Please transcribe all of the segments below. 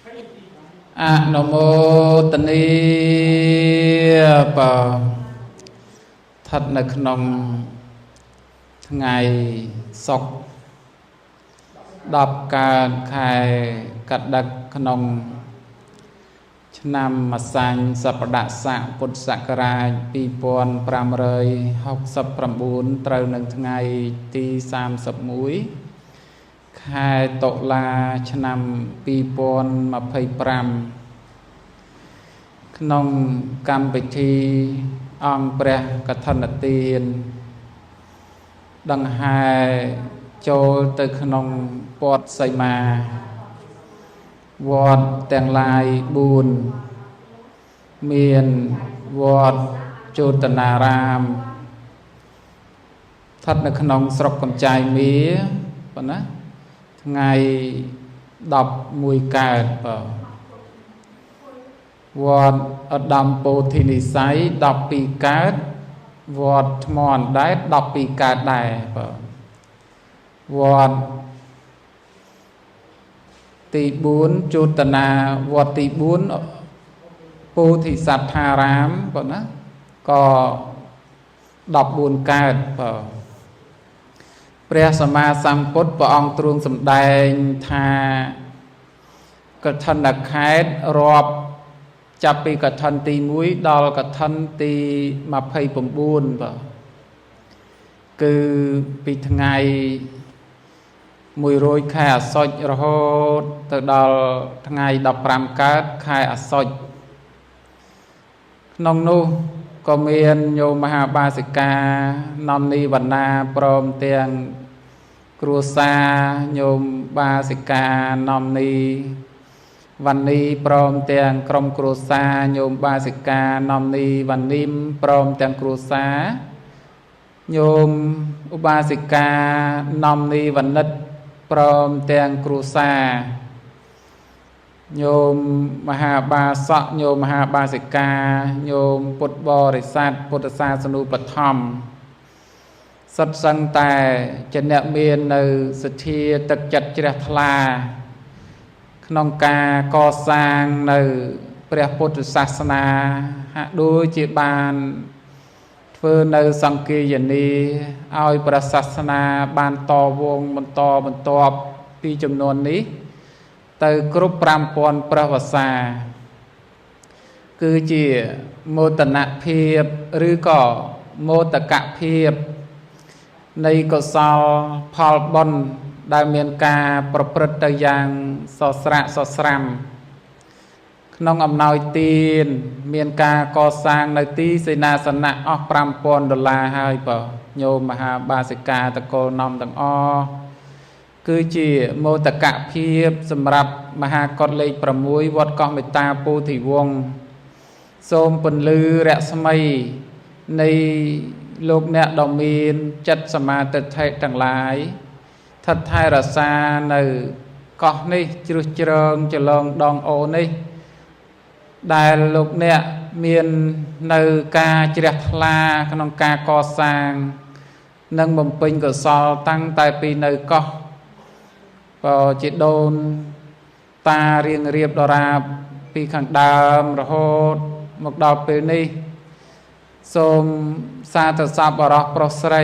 อะโนโมตนีปะทัดในขนมไงศกดับการขายกัดดักขนมชนำมาสังสัปดาษะพุทธศักราชปีปอนปรามเลย60 ตรหนึ่งไงที่31ขายตกลาชนำปีปอนมาเพยปรามขนมกรรมปิธีองเปรกฐานเตียนดังหายโจตึกขนมปอดใส่มาวอดแต่งลายบูนเมียนวอดจุตนารามทัดในขนมสรบกำจายมีปะนะไงดับมวยกาดปะวอดอดัมโพธินิสัยดับปีกาดวอดมอนได้ดับปีกาดได้ปะวอดตีบุญจุตนาวอดตีบุญโพธิสัตธารามปะนะก็ดับบุญกาดปะพระสัมมาสัมพุทธพระองค์ตรัสแสดงธากฐานขายรอบจับปีกฐานตีมุ้ยดอลกฐานตีมาเพยผมบุญปะคือปีทั้งไงมวยโรยขายอสอยระหดtừดอลทั้งไงดับปรามกาดขายอสอยน้องนูก็เมียนโยมหาบาสิกานอมนีวรรณาพร้อมเตียงครูซาโยมบาสิกานอมนีวันนี้พร้อมเตียงกรมครูซาโยมบาสิกานอมนีวันนิมพร้อมเตียงครูซาโยมอุบาสิกานอมนีวันนิดพร้อมเตียงครูซาโยมมหาบาสะโยมมหาบาสิกาโยมพุทธบริษัทพุทธศาสนุปธรรมสัตสังแต่จะเนเมียนในสถีตึกจัดเจริญทลาขนมกาก่อสร้างในพระพุทธศาสนาโดยจีบานเพื่อในสังเกตอย่างนี้เอาประศาสนาบานต่อวงมันต่อปีจำนวนนี้từ group pram pon pravasa คือจีโมตนะเพียบหรือก็โมตกะเพียบในกศลพอลบอนได้เมียนกาประพฤติอย่างสอสระสอสรำน้องอำนวยตีนเมียนกาก่อสร้างในที่เสนาสนะออกปรามปอนดอลลาร์ให้เปล่าโยมมหาบาสิกาตะโกนอมตังอ้อคือจีโมตกะเพียบสำหรับมหากรเลขประมุยวัดกองเมตตาปูถิวงโสมปนลือแระสมัยในโลกเนดอมีนจัดสมาติไทยต่างหลายทัดไทยรัสาในกองนี้จุดเจริญจะลองดองโอนี้ได้โลกเนเมียนในกาจิรคลาขนมกาก่อสร้างนั่งบ่มปิงก็สอตั้งแต่ปีในก็พอจิตโดนตาเรียงเรียบดาราปีขังดามระโหดหมกดาวเปนี้สมซาตสาบรอกปรสไร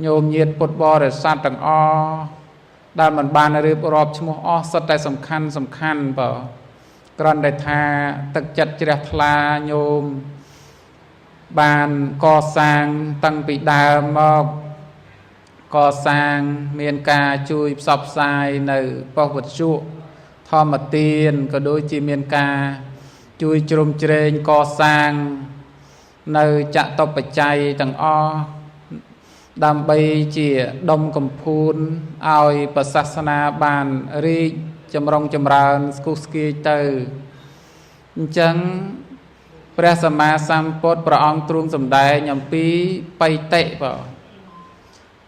โยมเยียดปดบอเดชาตังอ้อด้านมันบานเรียบรอบชั่วโมงอ้อสัตย์ได้สำคัญเปล่ากรอนได้ทาตึกจัดจิรทลาโยมบานก่อสร้างตั้งปีดามอกก่อสร้างเมียนกาจุยสอบทรายในปวัตชุทอมเตียนก็โดยจีเมียนกาจุยจรมเจริญก่อสร้างในจะตบปัจจัยต่างอ้อดำใบเจียดมกำพูนเอาประศาสนาบานรีจำรงจำรานสกุสกีเตอร์จังพระสัมมาสัมพุทธพระองค์ตรัสสำแดงยามปีไปเตะเปล่า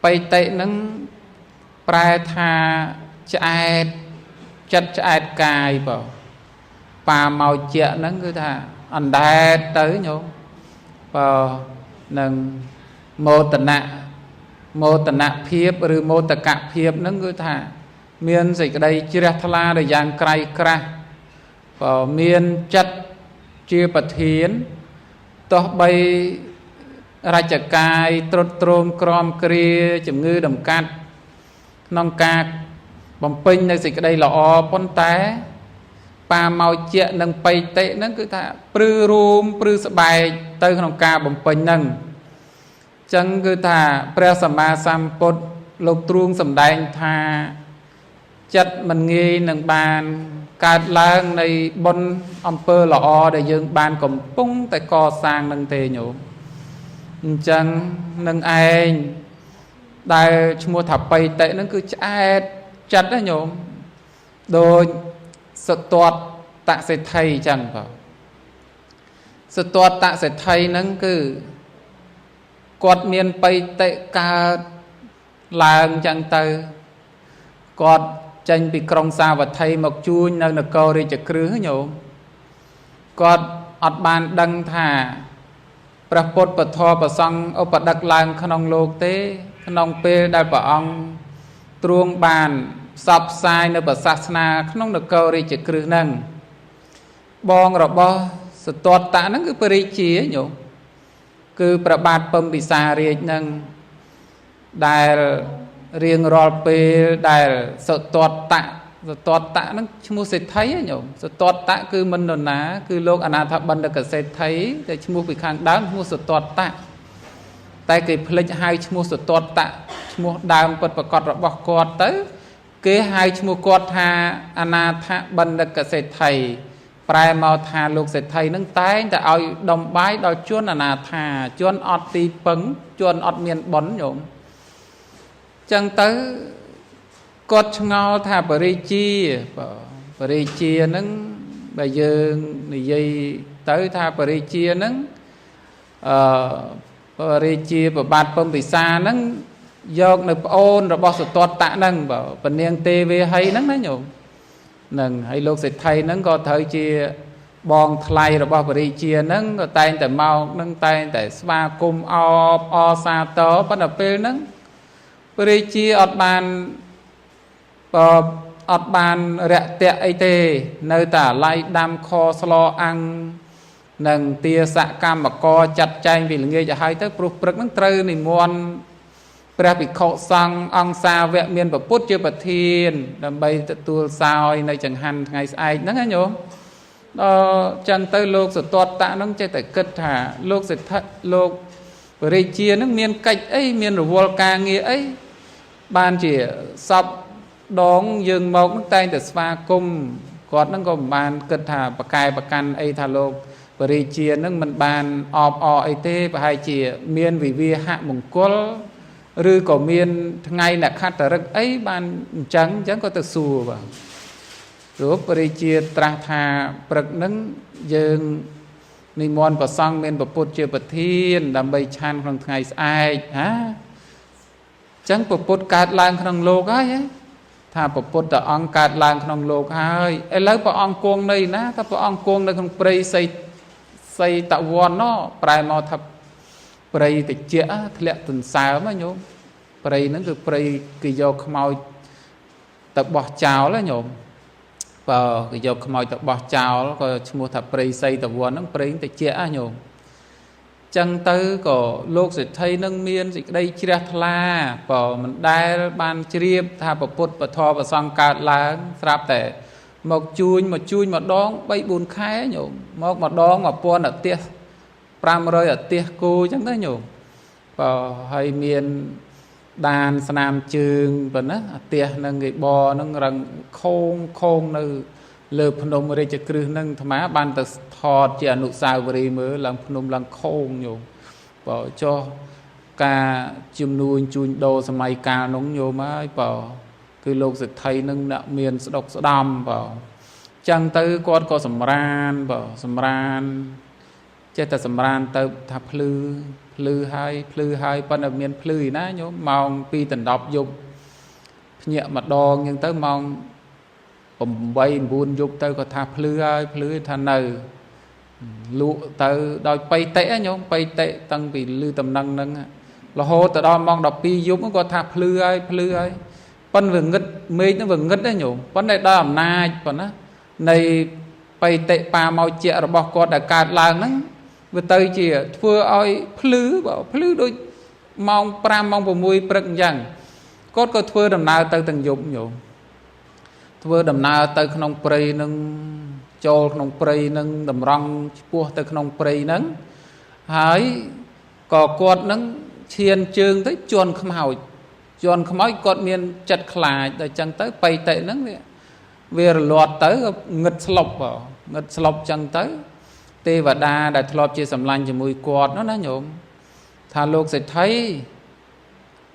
ไปเตะนั้นปลายทาจะแอดจัดจะแอดกายเปล่าป่าเมาเจาะนั้นคือท่าอันใดเตยโยเปล่าหนึ่งโมตนะเพียบหรือโมตกะเพียบนั้นคือท่า miền dịch đây chia thla để giang cày cra và miền chất chia bát hiến to bay ra chợ cài trôn trôn crom kia chấm ngư đầm cát nong cát bầm pinใน dịch đây là o pon té pa màu chẹ nâng bay tệ nâng cứ thà prư rùm prư sờ bài tới nong ca bầm pin nâng chân cứ thà pre sama samput lục truông sầm đai thà chất mình nghi nâng bàn cát lang này bon amper là o để dương bàn cầm pung tại co sang nâng tê nhổ chân nâng ai đại mua thập bay tệ nó cứ chặt đó nhổ đôi sự toát tạ sẽ thay chẳng vào sự toát tạ sẽ thay nó cứ quạt miền bay tệ ca làng chẳng từ quạt tranh bị krong xa và thay một chui nâng được câu đi chặt cứ nhổ quạt ọt bàn đăng thảประพฤติปทอประสังอุปดักลางขนองโลกเตขนองเปได้ประองตรวงบานสับสายในประศาสนาขนองเดกอริจิกรือนั่งบองระบอสตอตะนั่นคือปริจีอยู่คือประบาดปมปิสาเรียนั่งได้เรียงรอเปได้สตอตะสตอตะนั่นชมูเศรษฐีอยู่สตอตะคือมันโดนนะคือโลกอนาถบันเดกเศรษฐีแต่ชมูไปข้างดาวชมูสตอตะแต่เกิดผลิตให้ชมูสตอตะชมูดาวปิดประกอบระบบกอดเตอเกิดให้ชมูกอดทาอนาถบันเดกเศรษฐีปลายมาทาโลกเศรษฐีนั่งตายแต่เอาดมใบดอยจวนอนาถาจวนอดตีปังจวนอดเมียนบอนอยู่จังเตอกดงอธาปริจีนึงใบยืนในยัยเตอธาปริจีนึงปริจีบาดปมปิสานึงยกในโอนระบบสตอตะนึงแบบปนเนียงเตเวให้นึงนะโยมนึงให้โลกเศรษฐีนึงก็เธอจีบองทลายระบบปริจีนึงก็ตายแต่เมานึงตายแต่สมาคุมอซาโตปนเปนึงปริจีอดบานอดบานเระเตะไอเตในแต่ไล่ดำคอสโลอังหนึ่งเตียสะกรรมกอจัดใจวิลเงยจะให้เธอปลุกปลุกนั่งเตยในมวลพระปิโคสังอังซาเวเมียนแบบพุทธเจ้าปะเทียนดำใบตัวซอยในจังหันไงไอ้นั่นไงโยมจังเตยโลกสุดตอดตะนั่งใจแต่เกิดหาโลกสุดทัดโลกปริเชียนั่งเมียนไก่ไอเมียนหรือวอลกาเงี้ยไอบานเจี๋ยซับดองยืงมองนั่งใจแต่สมาคมกอดนั่งก็บานเกิดหาประกายประกันไอทาโลกปริเชียนั่งมันบานอไอเต้ไปให้เจี๋ยเมียนวิเวียหะมงคลหรือก็เมียนไงนักขัดแต่รักไอบานจังก็ตะสูบ่หรือปริเชียตราธาปรักนั่งยืงนิมนต์ประสังเมียนประพุทธเจ้าปะเทียนดำใบชันของไงไอฮะจังประพุทธการลางขนมโลกไอ้ถ้าประพุทธแต่องการลางขนมโลกไอ้แล้วประองกวงในนะถ้าประองกวงในของปริใส่ตะวันเนาะปลายมอทับปริติเจ้าทะเลตุนสาวมั้ยโยมปรินั่นคือปริกิโยขมอยตะบอเจ้าแล้วโยมพอกิโยขมอยตะบอเจ้าแล้วก็ชมูทับปริใส่ตะวันนั่งปริติเจ้าโยมจังเตอก็โลกเศรษฐีนั่งเมียนสิได้เชียร์ทลาพอมันได้บานเชียบถ้าประพุทธประทอประสังการล้างสลับแต่một chuôi một đón bay buồn khai nhổ một đón mà pon ở tia pram rơi ở tia cô chẳng thấy nhổ và hay miền đàn nam trường và nó tia nâng người bò nâng rằng khôn nơi lợp phnom ở đây chỉ cứ nâng thà má ban từ thọt chỉ nụ sao về mới làm phnom làm khôn nhổ bỏ cho ca chim nuôi chuồn đồ sầm mai ca nóng nhổ má bỏคือโลกศึกไทยนึงน่ะเมียนสะดกสะดำบ่จังเตอก้อนก็สำราญบ่สำราญเจตสำราญเตอทับพลือให้ปันเมียนพลือนะโยมมองปีตันดอกยุบเนี่ยมาดองยังเตอมองผมใบบุญยุบเตอก็ทับพลือทันเนอลุเตอดอยไปเตะโยมไปเตะตั้งปีลือตำนังนั่งละโหแต่ดอมองดอกปียุบก็ทับพลือ ប៉ុនវាងឹតមេឃហ្នឹងវាងឹតដែរញោមប៉ុន្តែដល់អំណាចប៉ុណ្ណានៃបៃតិបាមកជារបស់គាត់ដែលកើតឡើងហ្នឹងវាទៅជាធ្វើឲ្យភ្លឺភ្លឺដូចម៉ោង5ម៉ោង6ព្រឹកអញ្ចឹងគាត់ក៏ធ្វើដំណើរទៅទាំងយប់ញោមធ្វើដំណើរទៅក្នុងព្រៃនឹងចូលក្នុងព្រៃនឹងតម្រង់ឆ្ពោះទៅក្នុងព្រៃនឹងហើយក៏គាត់នឹងឈានជើងទៅជន់ខ្មោចគាត់មានចិត្តខ្លាចដល់អញ្ចឹងទៅបៃតៈហ្នឹងវារលាត់ទៅងឹតស្លុបអញ្ចឹងទៅទេវតាដែលធ្លាប់ជាសម្លាញ់ជាមួយគាត់នោះណាញោមថាលោកសេដ្ឋី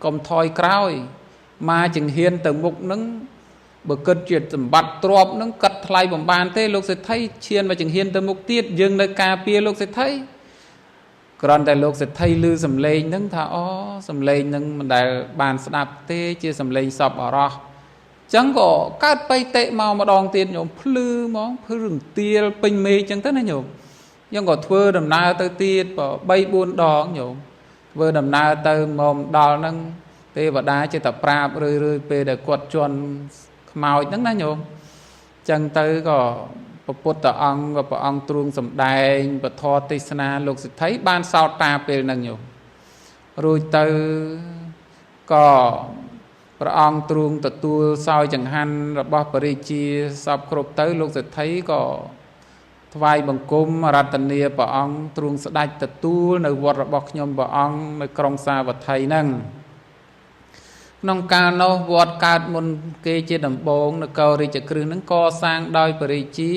កុំថយក្រោយមកចង្ហៀនទៅមុខនឹងបើគិតជាសម្បត្តិទ្រព្យនឹងកាត់ថ្លៃបំបានទេលោកសេដ្ឋីឈានមកចង្ហៀនទៅមុខទៀតយើងនៅការពារលោកសេដ្ឋីគ្រាន់តែលោកសេដ្ឋីឮសំឡេងហ្នឹងថាអូសំឡេងហ្នឹងមិនដែលបានស្ដាប់ទេជាសំឡេងសពអរោះចឹងក៏កើតបៃតៈមកម្ដងទៀតញោមភ្លឺហ្មងភ្លឺរន្ទាលពេញមេឃចឹងទៅណាញោមយើងក៏ធ្វើដំណើរទៅទៀត3 4 ដងញោមធ្វើដំណើរទៅមកដល់ហ្នឹងទេវតាចេះតែប្រាប់រឿយពេលដែលគាត់ជន់ខ្មោចហ្នឹងណាញោមចឹងទៅក៏ពុទ្ធអង្គក៏ព្រះអង្គទ្រង់សម្ដែងពធទេសនាលោកសិទ្ធិបានសោតតាពេលហ្នឹងញោមរួចទៅក៏ព្រះអង្គទ្រង់ទទួលសោយចង្ហាន់របស់បរិជាសពគ្រប់ទៅលោកសិទ្ធិក៏ថ្វាយបង្គំរតនាព្រះអង្គទ្រង់ស្ដេចទទួលនៅវត្តរបស់ខ្ញុំព្រះអង្គនៅក្រុងសាវត្ថីហ្នឹងក្នុងកាលនោះវត្តកើតមុនគេជាដំបូងនគររាជក្រឹសហ្នឹងកសាងដោយបរិជា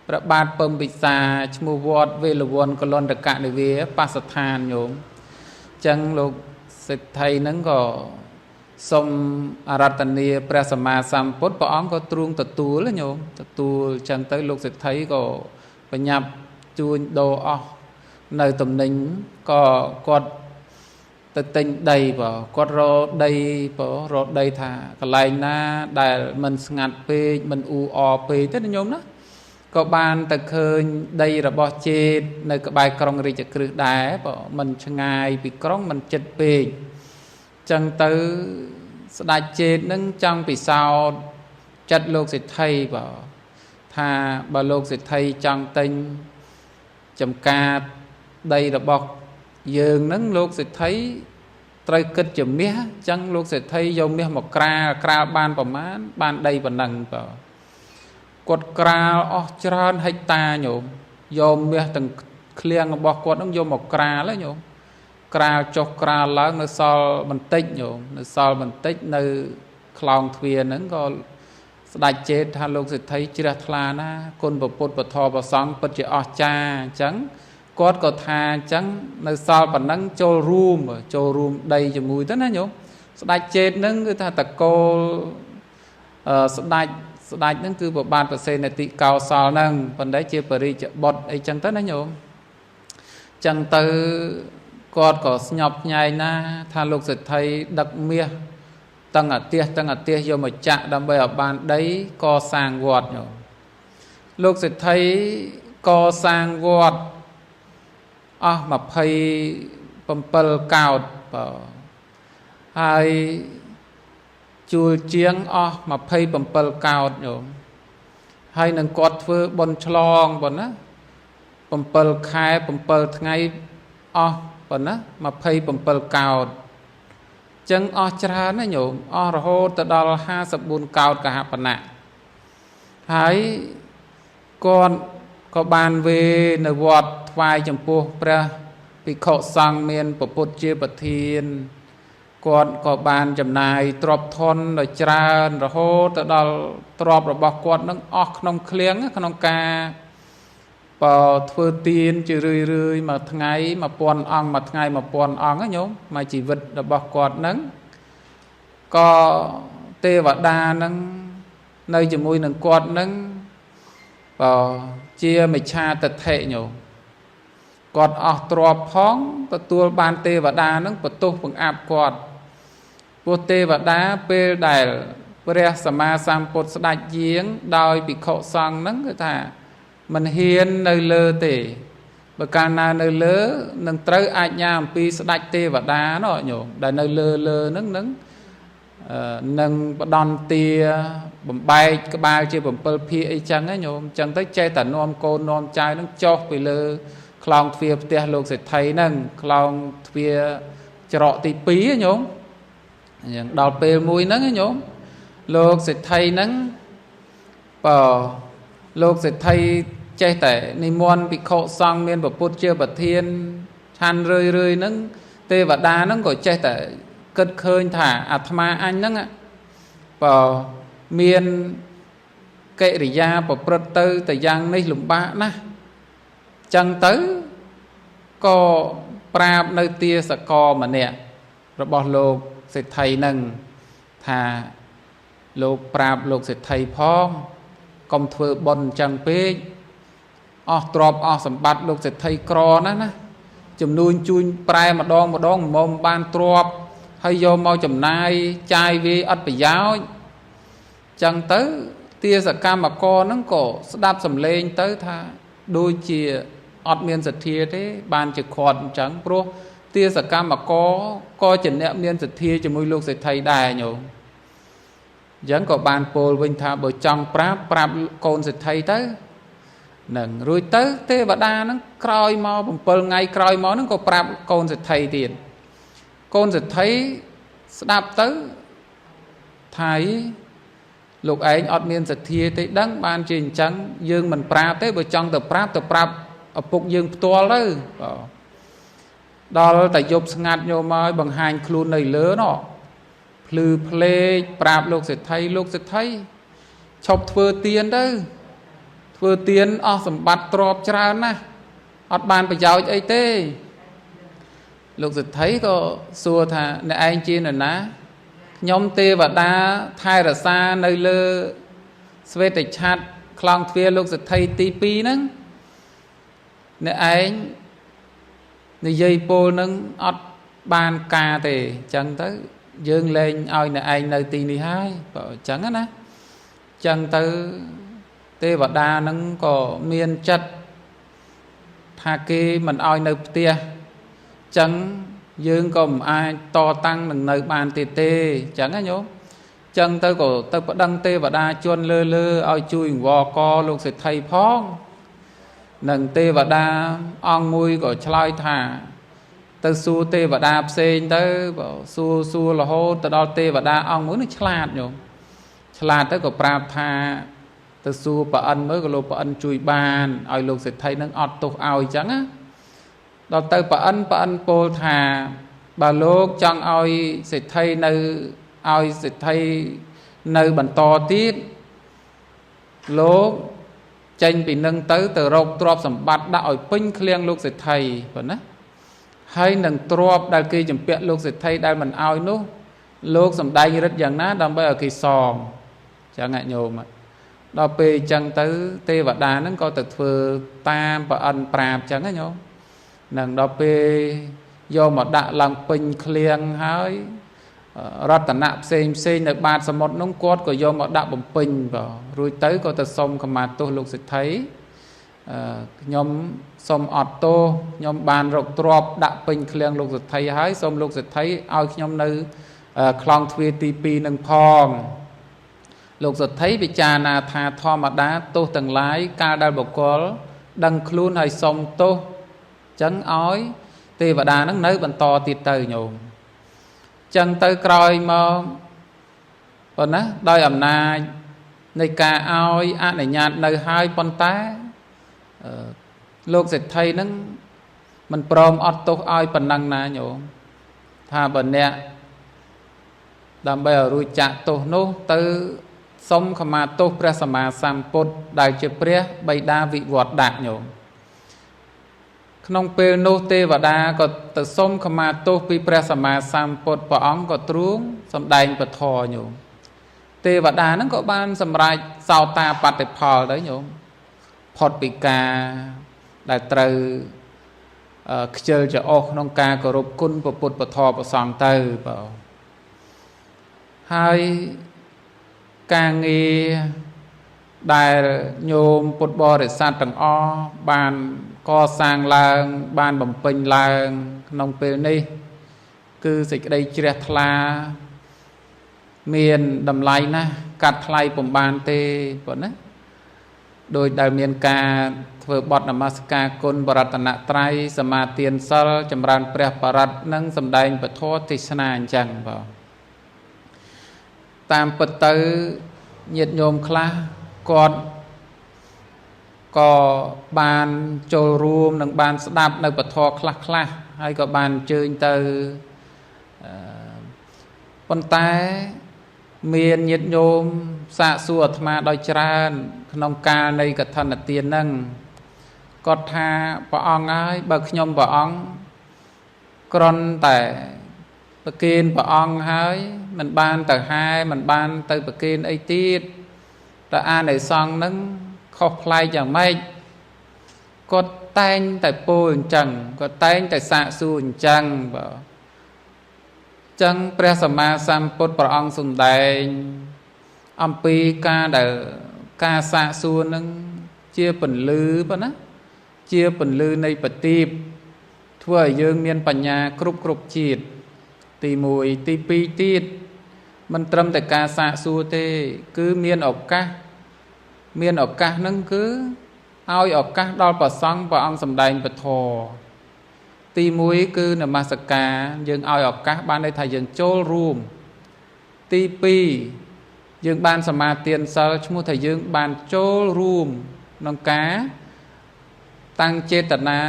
ព្រះបាទពំពិសាឈ្មោះវត្តវេលវ័នកលន្តកនិវាបស្សដ្ឋានញោមចឹងលោកសិទ្ធិហ្នឹងក៏សូមអារាធនាព្រះសម្មាសម្ពុទ្ធព្រះអង្គក៏ទ្រង់ទទួលញោមទទួលចឹងទៅលោកសិទ្ធិក៏បញ្ញាប់ជួញដូរអស់នៅតំណែងក៏គាត់ទៅទិញដីគាត់រកដីថាកន្លែងណាដែលមិនស្ងាត់ពេកមិនអ៊ូអពេកទេញោមណាក៏បានទៅឃើញដីរបស់ចេតនៅក្បែរក្រុងរាជក្រឹសដែរមិនឆ្ងាយពីក្រុងមិនជិតពេកចឹងទៅស្ដេចចេតនឹងចង់ពិសោធន៍ចិត្តលោកសិទ្ធិថាបើលោកសិទ្ធិចង់ទិញចំការដីរបស់យើងនឹងលោកសិទ្ធិត្រូវគិតជាមាសចឹងលោកសិទ្ធិយកមាសមកក្រាលបានប្រមាណបានដីប៉ុណ្ណឹងគាត់ក្រាលអស់ច្រើនហិកតាញោមយកមាសទាំងឃ្លៀងរបស់គាត់នឹងយកមកក្រាលញោមក្រាលចុះក្រាលឡើងនៅសល់បន្តិចញោមនៅសល់បន្តិចនៅខ្លោងទ្វារហ្នឹងក៏ស្ដេចចេតថាលោកសិទ្ធិជ្រះថ្លាណាគុណព្រះពុទ្ធពធព្រះសង្ឃពិតជាអស្ចារ្យអញ្ចឹងគាត់ក៏ថាអញ្ចឹងនៅសល់ប៉ុណ្ណឹងចូលរួមដីជាមួយទៅណាញោមស្ដេចចេតហ្នឹងគឺថាតកូលស្ដេចហ្នឹងគឺព្រះបាទប្រសេនតិកោសលហ្នឹងប៉ុន្តែជាបរិជ្ជបុត្រអីចឹងទៅណាញោមចឹងទៅគាត់ក៏ស្ញប់ញែងណាថាលោកសិទ្ធិដឹកមាសតឹងអាទះយកមកចាក់ដើម្បីឲ្យបានដីកសាងវត្តញោមលោកសិទ្ធិកសាងវត្តអស់27កោដហើយជួលជាងអស់27កោដញោមហើយនឹងគាត់ធ្វើបុណ្យឆ្លងប៉ុណ្ណា7ខែ7ថ្ងៃអស់ប៉ុណ្ណា27កោដចឹងអស់ច្រើនណាញោមអស់រហូតទៅដល់54កោដកហបណៈហើយគាត់ក៏បានវេនៅវត្តថ្វាយចំពោះព្រះភិក្ខុសង្ឃមានពុទ្ធជាប្រធានគាត់ក៏បានចំណាយទ្រព្យធនដ៏ច្រើនរហូតទៅដល់ទ្រព្យរបស់គាត់នឹងអស់ក្នុងឃ្លៀងក្នុងការធ្វើទានជារឿយមួយថ្ងៃ1000អង្គមួយថ្ងៃ1000អង្គញោមមួយជីវិតរបស់គាត់នឹងក៏ទេវតានឹងនៅជាមួយនឹងគាត់នឹងជាមិច្ឆាទិដ្ឋិញោមគាត់អស់ទ្រព្យផងទទួលបានទេវតានឹងបន្ទោសបង្អាប់គាត់ពួកទេវតាពេលដែលព្រះសម្មាសម្ពុទ្ធស្ដេចយាងដោយភិក្ខុសង្ឃនឹងគឺថាមិនហ៊ាននៅលើទេបើកាលណានៅលើនឹងត្រូវអាជ្ញាអំពីស្ដេចទេវតាណោះញោមដែលនៅលើនឹង nâng đòn tia bầm bay cái bao chia bầm pơ phi ấy chẳng ấy nhôm chẳng tới che tận nom côn nom chai nó cho về lơ clown phía tia lục sẽ thấy nâng clown phía trọ tì pí ấy nhôm đào pê mùi nâng ấy nhôm lục sẽ thấy nâng bờ lục sẽ thấy che tệ ni môn bị khổ sang miền bờ put chưa bờ thiên than rơi rơi nâng tê và đá nâng gọi che tệ cất khơi thả atma anh nâng ạ bờ miền kệ rì gia bờ prật tư tại giang này lùm bạ na chẳng tới có prab nơi tia sẽ co mà nè rồi bỏ lục sẽ thầy nâng thà lục prab lục sẽ thầy phong công thưa bồn chẳng bê trọp sầm bát lục sẽ thầy cò ná chùm nuôi chui prai mà đong mồm ban trọp hay do mau chùm nai chai vi ắt bị giáo chẳng tới tia sẽ cam mà co nó cổ đáp sầm lên tới tha đôi chìa ọt miên giật thia thế ban chỉ còn chẳng pro tia sẽ cam mà co chừng nẹm miên giật thia cho môi lục sẽ thầy đài nhổ vẫn có ban pol vinh tha bởi trong prab con sẽ thầy tới nâng rồi tới thế và đa nó coi mò bằng pol ngay coi mò nó có prab con sẽ thầy tiền con sẽ thấy đáp tới thấy lục ấy ọt miên giật thia thế đắng ban trình trắng dương mình prab thế bởi trong từ prab ở phục dương to đó đó là tại dục ngạt nhô mới bằng hành khuôn này lớn đó lư plê prab lục sẽ thấy chọc thưa tiền đó thưa tiền sầm bát trọp tràn na ọt bàn phải giáo ấy tê lục sẽ thấy có xua thà này anh chi là ná nhóm tê và đá thay ra xa nơi lơ sve tịch chát clown phía lục sẽ thấy tí pi nâng nè anh nè dây pô nâng ọt ban ca tề chẳng tới dương lên oi nè anh nơi tì đi hai chẳng á ná chẳng tới tê và đa nâng có miên chất thà kê mình oi nơi tia chẳng dương còn ai to tăng nâng nơi bàn tê tê chẳng á nhố chẳng tới có tới đăng tê và đa chuôn lơ oi chui vò co lúc sẽ thay phong nâng tê và đa ong mùi của chlai thả tới xua tê và đa xên tới xua là hô tới đó tê và đa ong muốn nó chlát tới của prab thả tới xua bà ân mới có lô bà ân chui bàn oi lúc sẽ thấy nâng ọt tục oi chẳng á đó tới bà ân bồ thả bà lúc chẳng oi sẽ thấy nơi bằng to tiết lúc chênh bị nâng tới từ rộng trọp sầm bát đã ỏi pinh khliêng lúc sẽ thầy hay nâng trọp đại kỳ chùm biện lúc sẽ thầy đại mình oi nú lúc sầm đai như rất dần ná đâm bây ở kỳ sòm chẳng ngại nhồ mà đó bê chẳng tới tê và đá nâng có thực phơ tam và ân prab chẳng á nhô nâng đó bê do mà đã làm pinh khliêng hơi rát tận nạp xem được ba sầm một nông cốt của do mà đã bấm pin vào rồi tới có từ sông cầm mặt tôi lục sẽ thấy nhóm sông auto nhóm bàn rộng trọp đã pin khliêng lục sẽ thấy hái sông lục sẽ thấy ao nhóm nơi clown thuê tp nâng phong lục sẽ thấy bị trà nà thà tho mà đá tô tầng lái ca đa bọc có đăng khuôn hay sông tô chấn ói tê và đá nâng nới bằng to tiệt từ nhộm chẳng tới coi mà còn á đôi ẩm na nơi ca oi á này nhạt nơi hai con tá lúc sẽ thấy nâng mình prom ọt tốt oi phần năng na nhổ tha bần nè đàm bây giờ rùi chạ tốt nô tư sống khả mà tốt pra sa ma sam pot đại chế pre bay đa vị vọt đạt nhổ nông pê nô tê và đa có tự sống khả mà tốt pi pra sa ma sam pot bỏ ong có truông xâm đành và thò nhổ tê và đa nó có ban xâm rạch sao ta bát tệp phò đấy nhổ phọt bị ca đại trừ chơi cho ốc nông ca có rụp cun và bụt và thò và sòng tư bảo hai ca nghi đại nhôm bụt bò để sát tầng o bàn co sang làng bàn bầm pinh làng nông pê ni cứ dịch đây chia la miền đầm lầy na cắt lầy bồng bàn tê bọn á đôi đại miền ca vừa bọt nằm masca côn bờ tận nạ trai sâm ma tiền sal chấm ran pre parat nâng sâm đai bờ thô tịch sanh chẳng vào tam bật tới nhiệt nhôm khla còn có bàn trồi ruộng nâng bàn đạp nâng bờ thô khla khla hay có bàn chơi từ con tay miền nhiệt nhôm xạ xua mà đòi tràn nông ca này cả thân là tiền nâng có tha bỏ ong ai bậc nhôm bỏ ong con tại bậc kiên bỏ ong hai mình ban từ hai mình ban từ bậc kiên ấy tiết ta an này xong nâng khóc lại chẳng mấy có tay tại bôi chẳng có tay tại xạ xua chẳng chẳngព្រះសម្មាសម្ពុទ្ធព្រះអង្គសំដែងអំពីការសាកសួរនឹងជាពន្លឺប៉ុណ្ណាជាពន្លឺនៃបទីបធ្វើឲ្យយើងមានបញ្ញាគ្រប់ជាតិទី1ទី2ទៀតមិនត្រឹមតែការសាកសួរទេគឺមានឱកាសហ្នឹងគឺឲ្យឱកាសដល់ព្រះសង្ឃព្រះអង្គសំដែងពធទី1គឺនមស្ការយើងឲ្យឱកាសបានន័យថាយើងចូលរួមទី2យើងបានសមាទានសិលឈ្មោះថាយើងបានចូលរួមក្នុងការតាំងចេតនា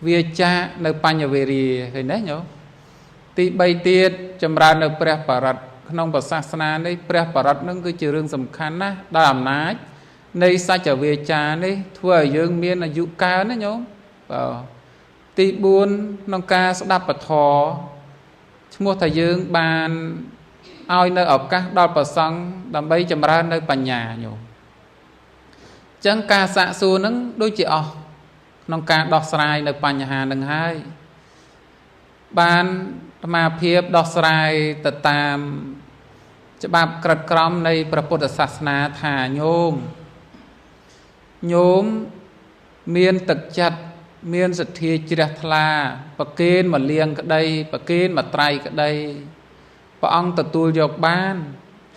វាចានៅបញ្ញវេរាឃើញទេញោមទី3ទៀតចម្រើននៅព្រះបរិត្តក្នុងពុទ្ធសាសនានេះព្រះបរិត្តនឹងគឺជារឿងសំខាន់ណាស់ដោយអំណាចនៃសច្ចវាចានេះធ្វើឲ្យយើងមានអាយុកាលណាញោមទី4ក្នុងការស្ដាប់ពធឈ្មោះថាយើងបានឲ្យនៅឱកាសដល់ព្រះសង្ឃដើម្បីចម្រើននៅបញ្ញាញោមអញ្ចឹងការសាកសួរនឹងដូចជាអស់ក្នុងការដោះស្រាយនៅបញ្ហានឹងហើយបានអាត្មាភាពដោះស្រាយទៅតាមច្បាប់ក្រឹតក្រមនៃព្រះពុទ្ធសាសនាថាញោមមានទឹកចិត្តមានសទ្ធាជ្រះថ្លាប្រគេនមកលៀងក្តីប្រគេនមកត្រៃក្តីព្រះអង្គទទួលយកបាន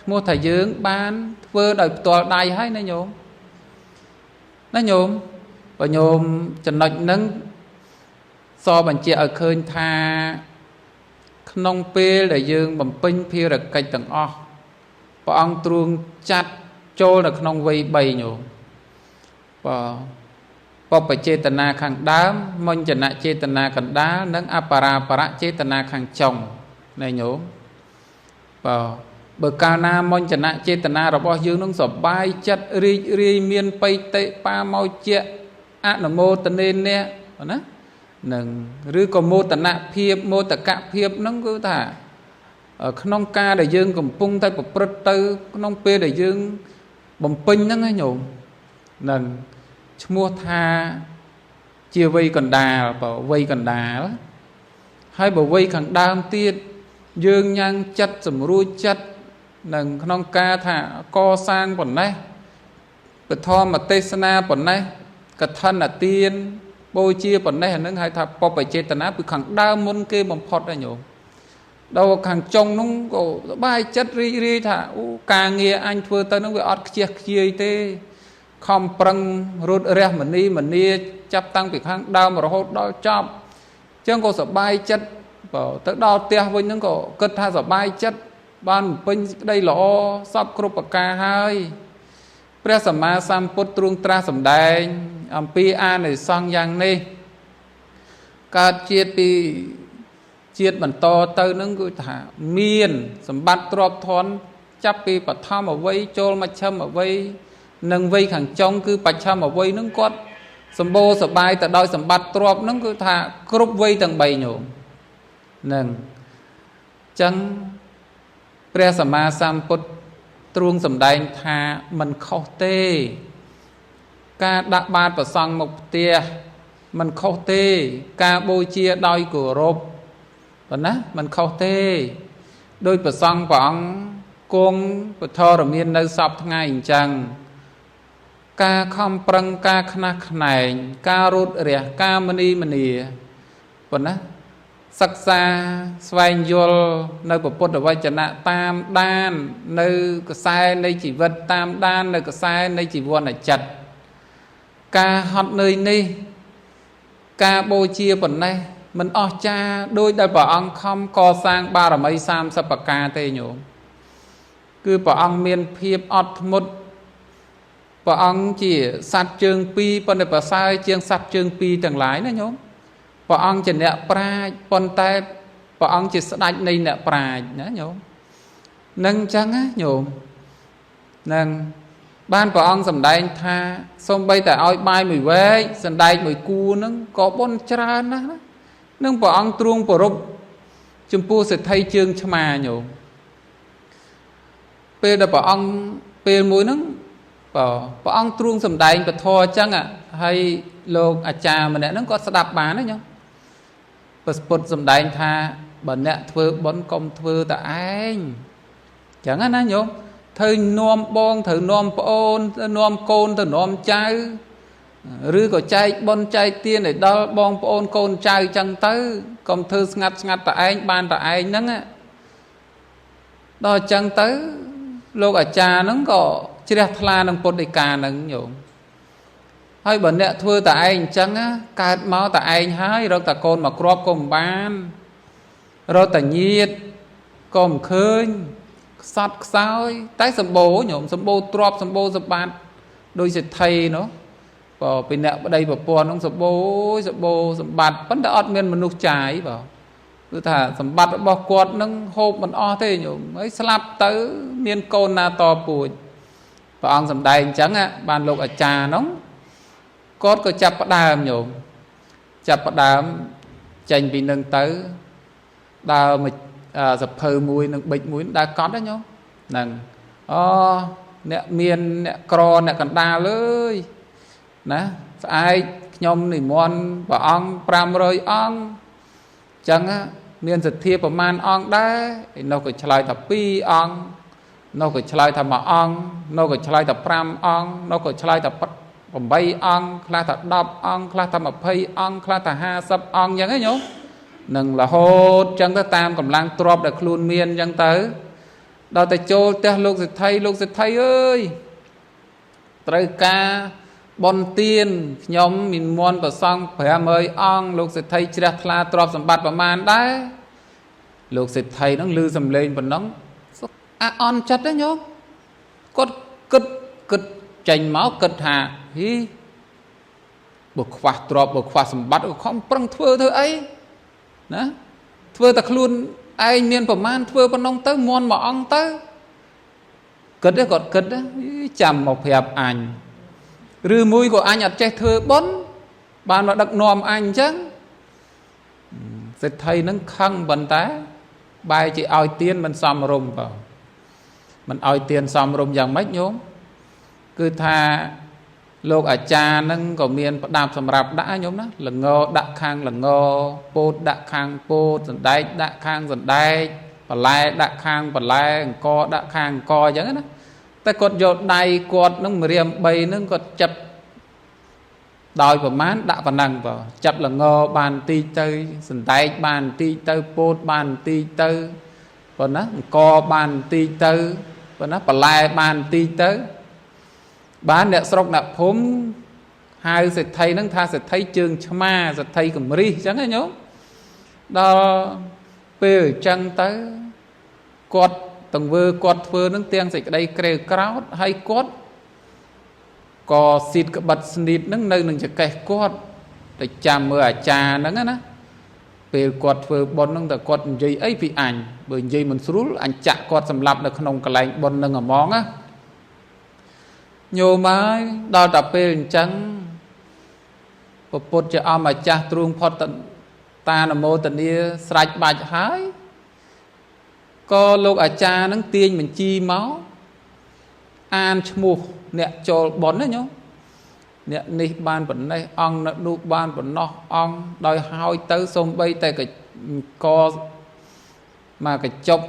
ឈ្មោះថាយើងបានធ្វើដោយផ្ទាល់ដៃហើយណាញោមបើញោមចំណុចហ្នឹងសបញ្ជាក់ឲ្យឃើញថាក្នុងពេលដែលយើងបំពេញភារកិច្ចទាំងអស់ព្រះអង្គទ្រង់ចាត់ចូលនៅក្នុងវ័យ3ញោមបបចេតនាខាងដើមមញ្ញនចេតនាកណ្ដាលនិងអបរាបរចេតនាខាងចុងណែញោមបើកាលណាមញ្ញនចេតនារបស់យើងនឹងសប្បាយចិត្តរីករាយមានបៃតិបាមកជាអនុមោទនេនេះណានឹងឬក៏មោទនភាពមោទកភាពហ្នឹងគឺថាក្នុងការដែលយើងកំពុងតែប្រព្រឹត្តទៅក្នុងពេលដែលយើងបំពេញហ្នឹងឯងញោមនឹងឈ្មោះថាជាវ័យកណ្ដាលវ័យកណ្ដាលហើយបើវ័យខាងដើមទៀតយើងញ៉ាំងចិត្តសម្រួចចិត្តនឹងក្នុងការថាកសាងប៉ុណ្ណេះពធមទេសនាប៉ុណ្ណេះកថានទានបូជាប៉ុណ្ណេះអានឹងហៅថាបបចេតនាពីខាងដើមមុនគេបំផុតហើយញោមដល់ខាងចុងនោះក៏សบายចិត្តរីករាយថាអូការងារអញធ្វើទៅនោះវាអត់ខ្ជះខ្ជាយទេខំប្រឹងរត់រះមនីចាប់តាំងពីខាងដើមរហូតដល់ចប់អញ្ចឹងក៏សบายចិត្តទៅដល់ផ្ទះវិញហ្នឹងក៏គិតថាសบายចិត្តបានពេញក្តីល្អសពគ្រប់ប្រការហើយព្រះសម្មាសម្ពុទ្ធទ្រង់ត្រាស់សម្ដែងអំពីអានិសង្សយ៉ាងនេះកើតជាតិពីជាតិបន្តទៅនឹងគឺថាមានសម្បត្តិទ្រព្យធនចាប់ពីបឋមអវ័យចូលមជ្ឈិមអវ័យនិងវ័យខាងចុងគឺបច្ឆិមអវ័យនឹងគាត់សម្បូរសបាយទៅដោយសម្បត្តិទ្រព្យនឹងគឺថាគ្រប់វ័យទាំង3ញោមនឹងចឹងព្រះសម្មាសម្ពុទ្ធទ្រង់សម្ដែងថាមិនខុសទេការដាក់បាតប្រសង់មកផ្ទះមិនខុសទេការបូជាដោយគោរពប៉ុណ្ណាមិនខុសទេដោយប្រសង់ព្រះអង្គគង់ពធរមាននៅសពថ្ងៃអញ្ចឹងការខំប្រឹងការខ្នះខ្នែងការរត់រះការមនីប៉ុណ្ណា សិក្សាស្វែងយល់នៅពុទ្ធវចនៈតាមដាននៅខ្សែនៃជីវិតតាមដាននៅខ្សែនៃជីវ័នចិត្តការហត់នឿយនេះការបូជាប៉ុណ្ណេះមិនអស្ចារ្យដោយដែលព្រះអង្គខំកសាងបារមី30ប្រការទេញោមគឺព្រះអង្គមានភាពអត់ធ្មត់ព្រះអង្គជាសត្វជើងពីរប៉ុន្តែប្រសើរជាងសត្វជើងពីរទាំងឡាយណាញោមព្រះអង្គជាអ្នកប្រាជ្ញប៉ុន្តែព្រះអង្គជាស្ដេចនៃអ្នកប្រាជ្ញណាញោមនឹងអញ្ចឹងណាញោមនឹងបានព្រះអង្គសម្ដែងថាសូម្បីតែឲ្យបាយមួយវែកសណ្ដែកមួយគូហ្នឹងក៏បុណ្យច្រើនណាស់ណានឹងព្រះអង្គទ្រង់ប្រពចំពោះសេដ្ឋីជើងឆ្មាញោមពេលដែលព្រះអង្គពេលមួយហ្នឹងព្រះអង្គទ្រង់សម្ដែងពធអញ្ចឹងហើយលោកអាចារ្យម្នាក់ហ្នឹងគាត់ស្ដាប់បានណាញោមព្រះពុទ្ធសម្ដែងថាបើអ្នកធ្វើបុណ្យកុំធ្វើតែឯងអញ្ចឹងណាញោមត្រូវនាំបងត្រូវនាំប្អូនទៅនាំកូនទៅនាំចៅឬក៏ចែកបុណ្យចែកទានឲ្យដល់បងប្អូនកូនចៅអញ្ចឹងទៅកុំធ្វើស្ងាត់តែឯងបានតែឯងហ្នឹងដល់អញ្ចឹងទៅលោកអាចារ្យហ្នឹងក៏ជ្រះថ្លានឹងពុទ្ធដីកាហ្នឹងញោមហើយបើអ្នកធ្វើតែឯងអញ្ចឹងកើតមកតែឯងហើយរកតែកូនមកគ្រាប់ក៏មិនបានរកតែញាតិក៏មិនឃើញខ្សត់ខ្សោយតែសម្បូរញោមសម្បូរទ្រព្យសម្បូរសម្បត្តិដោយសេដ្ឋីនោះបើពីអ្នកប្តីប្រពន្ធនោះសម្បូរសម្បត្តិប៉ុន្តែអត់មានមនុស្សចាយបើគឺថាសម្បត្តិរបស់គាត់នឹងហូបមិនអស់ទេញោមហើយស្លាប់ទៅមានកូនណាតពួចព្រះអង្គសម្ដែងអញ្ចឹងបានលោកអាចារ្យនោះគាត់ក៏ចាប់ផ្ដើមញោមចាប់ផ្ដើមចេញពីនឹងទៅដើរមកសភៅមួយនឹងបិចមួយដើរកត់ណាញោមហ្នឹងអ្នកមានអ្នកក្រអ្នកកណ្ដាលអើយណាស្អែកខ្ញុំនិមន្តព្រះអង្គ500អង្គចឹងមានសទ្ធាប្រមាណអង្គដែរឯនោះក៏ឆ្លើយថា2អង្គនោះក៏ឆ្លើយថា1អង្គនោះក៏ឆ្លើយថា5អង្គនោះក៏ឆ្លើយថា8អង្គខ្លះថា10អង្គខ្លះថា20អង្គខ្លះថា50អង្គចឹងហ៎ញោមនឹងរហូតចឹងទៅតាមកម្លាំងទ្រព្យដែលខ្លួនមានចឹងទៅដល់តែចូលផ្ទះលោកសេដ្ឋីអើយត្រូវការបន់ទានខ្ញុំមានមន្តប្រសង់500អង្គលោកសេដ្ឋីជ្រះថ្លាទ្រព្យសម្បត្តិប្រមាណដែរលោកសេដ្ឋីហ្នឹងឮសំឡេងប៉ុណ្ណឹងអន់ចិត្តទេញោមគាត់គិតចេញមកគិតថាហ៊ីបើខ្វះទ្រព្យបើខ្វះសម្បត្តិក៏ខំប្រឹងធ្វើអីណាធ្វើតែខ្លួនឯងមានប្រមាណធ្វើប៉ុណ្ណឹងទៅមន់មួយអង្គទៅគិតទេគាត់គិតចាំមកប្រាប់អញឬមួយក៏អញអត់ចេះធ្វើបុណ្យបានមកដឹកនាំអញអញ្ចឹងសេដ្ឋីនឹងខឹងប៉ុន្តែបែរជាឲ្យទានមិនសមរម្យបើមិនឲ្យទានសមរម្យយ៉ាងម៉េចញោមគឺថាលោកអាចារ្យនឹងក៏មានផ្ដាប់សម្រាប់ដាក់ញោមណាល្ងដាក់ខាងល្ងពោតដាក់ខាងពោតសណ្ដែកដាក់ខាងសណ្ដែកបន្លែដាក់ខាងបន្លែអង្ករដាក់ខាងអង្ករអញ្ចឹងណាតែគាត់យកដៃគាត់នឹងម្រាម3នឹងគាត់ចាប់ដោយប្រមាណដាក់ប៉ុណ្ណឹងបើចាប់ល្ងបានបន្តិចទៅសណ្ដែកបានបន្តិចទៅពោតបានបន្តិចទៅប៉ុណ្ណាអង្ករបានបន្តិចទៅប៉ុណ្ណាបន្លែបានបន្តិចទៅបានអ្នកស្រុកអ្នកភូមិហៅសេដ្ឋីហ្នឹងថាសេដ្ឋីជើងឆ្មាសេដ្ឋីកំរិះអញ្ចឹងណាញោមដល់ពេលអញ្ចឹងទៅគាត់ទង្វើគាត់ធ្វើនឹងទាំងសេចក្តីក្រេវក្រោធហើយគាត់ក៏ស៊ីតក្បិតស្នីតនឹងនៅនឹងចកេះគាត់ទៅចាំមើលអាចារ្យហ្នឹងណាពេលគាត់ធ្វើបុណ្យហ្នឹងតែគាត់និយាយអីពីអញបើនិយាយមិនស្រួលអញចាក់គាត់សម្លាប់នៅក្នុងកន្លែងបុណ្យហ្នឹងហ្មងណាញោមហើយដល់តែពេលអញ្ចឹងពពុទ្ធជាអម្ចាស់ទ្រង់ផុតតានមោទនាស្រេចបាច់ហើយក៏លោកអាចារ្យនឹងទាញបញ្ជីមកអានឈ្មោះអ្នកចូលបុណ្យណាញោមអ្នកនេះបានប៉ុណ្ណេះអង្គអ្នកនោះបានប៉ុណ្ណោះអង្គដោយហើយទៅសំបីតែកមកកញ្ចប់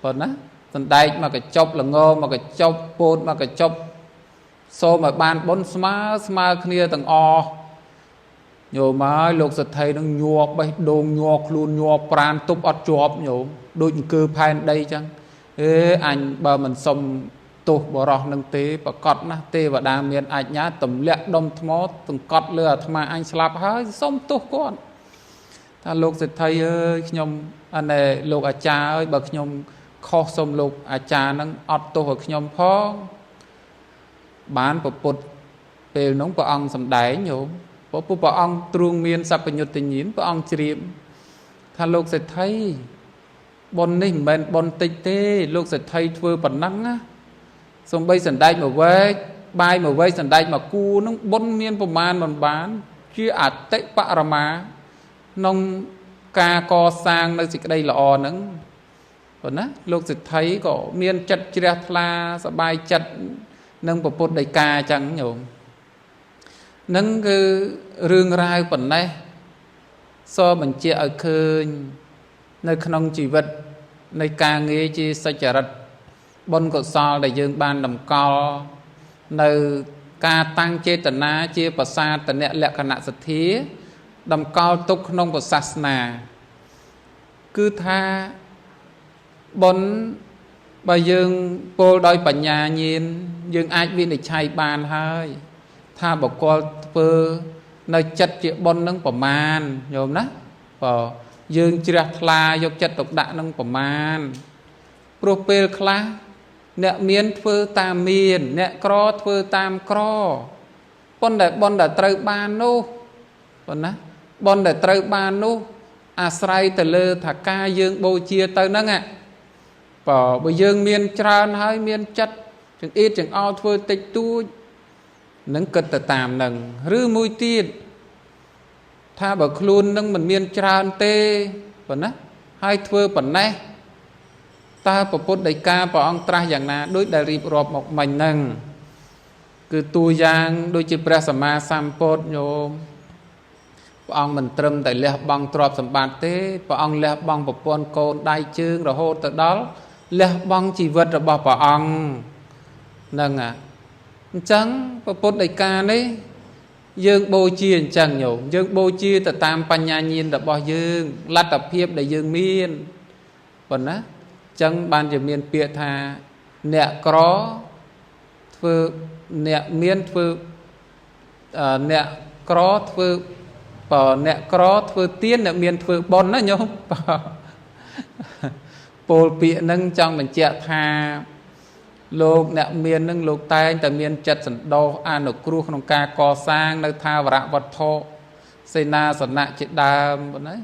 ប៉ុណ្ណាសណ្ដែកមកកញ្ចប់ល្ងមកកញ្ចប់ពោតមកកញ្ចប់សូមឲ្យបានបុណ្យស្មើគ្នាទាំងអស់ nhổ má lục sạch thầy nó nhọ bay đồn nhọ luôn nhọ pran tụp ọt chọp nhổ đôi cơ phai đây chăng ê anh bà mình xong tụt bỏ rọ nâng tế và cọt ná tê và đà miền ảnh nhá tầm lẹ đông thmó từng cọt lừa mà anh slap hơi xong tụt con ta lục sạch thầy ơi nhom anh này lục à cha ơi bậc nhom khó xong lục à cha nâng ọt tụt ở nhom phó bán bộ bột về nóng bà ông xâm đáy nhổ bà ông truông miên sắp nhột tình nhín bà ông chìm thà lúc sẽ thấy bọn này mình bọn tích tê lúc sẽ thấy thưa bản năng á xong bây sẵn đáy mà vây bài mà vây sẵn đáy mà cu nó bọn miên bà man bọn bán chứ tế bạ ra má nông ca co sang nơi dịch đây là o nâng còn á lúc sẽ thấy có miên chật chìa la sắp bài chật nâng bộ bột đầy ca chẳng nhổ nâng cái rương rai phần này so mình chia ở khơi nơi khăn chỉ vật nơi ca nghe chi sa chả rật bon cột so để dương ban đầm co nơi ca tăng chê tận na chia bờ sa tận nẹt lẹ khả sạch thía đầm co tục nông bờ sạt nà cứ tha bon bà dương cô đôi bà nhà nhìn dương ai biết để chạy bàn hơi tha bảo cô phơ nơi chất chuyện bon nâng của man nhôm đó bảo dương chưa là dục chất độc đạ nâng của man propel kla nè miên phơ tam miên nè cro phơ tam cro bon đã trời ban nô bon á bon đã trời ban nô asrai từ lơ thà ca dương bồ chia tới nâng ạ bảo bây dương miên tràn hơi miên chất chừng ít chừng ao phơ tịch tu nâng cực tà tàm nâng rư mùi tiên tha bảo khuôn nâng mình miên tràn tê và ná hai thưa bẩn này ta bảo bốt đầy ca bảo ông tra dạng ná đối đại rịp rộp một mình nâng cứ tu giang đôi chì prasama sampot nhô bảo ông mình trâm tại lẹ băng trọp sầm bát tê bảo ông lẹ băng bảo bôn côn đai chương rồi hô từ đó lẹ băng chỉ vật rồi bảo ông nâng à chẳng bà bốt đại ca đấy dương bố chia chẳng nhổ dương bố chia từ tam pa nha nhiên đã bỏ dương lát tập hiệp để dương miên còn á chẳng ban giờ miên bịa thà nẹ có thưa nẹ miên thưa nẹ có thưa bỏ nẹ có thưa tiên nẹ miên thưa bon đó nhổ bồ bịa nâng trong mình chạy thà lục nè miền nâng lục tayแต่miền chật sẵn đô an ở cru không ca co sang nơi tha và rạ vật thô xây na sẵn nạ chết đàm bọn ấy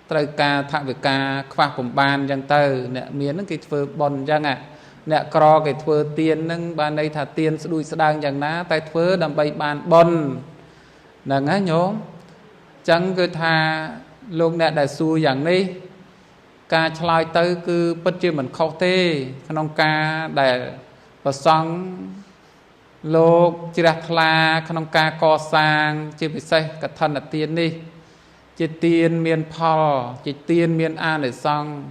trời ca thạ về ca khoa cùng ban chẳng tờ nè miền nâng cái phơ bòn chẳng ạ nè cro cái phơ tiên nâng ban đây thả tiên sẽ đuôi sẽ đang chẳng ná tay phơ đầm bay ban bòn nè ngá nhóm chẳng cứ tha lục nè đại su dạng đi ca chlai tới cứ bất chưa mình khâu tê không ca đại và xong lục chỉ đặt là khăn ca co sang chỉ phải xây cả thân là tiền đi chỉ tiền miền phò chỉ tiền miền an để xong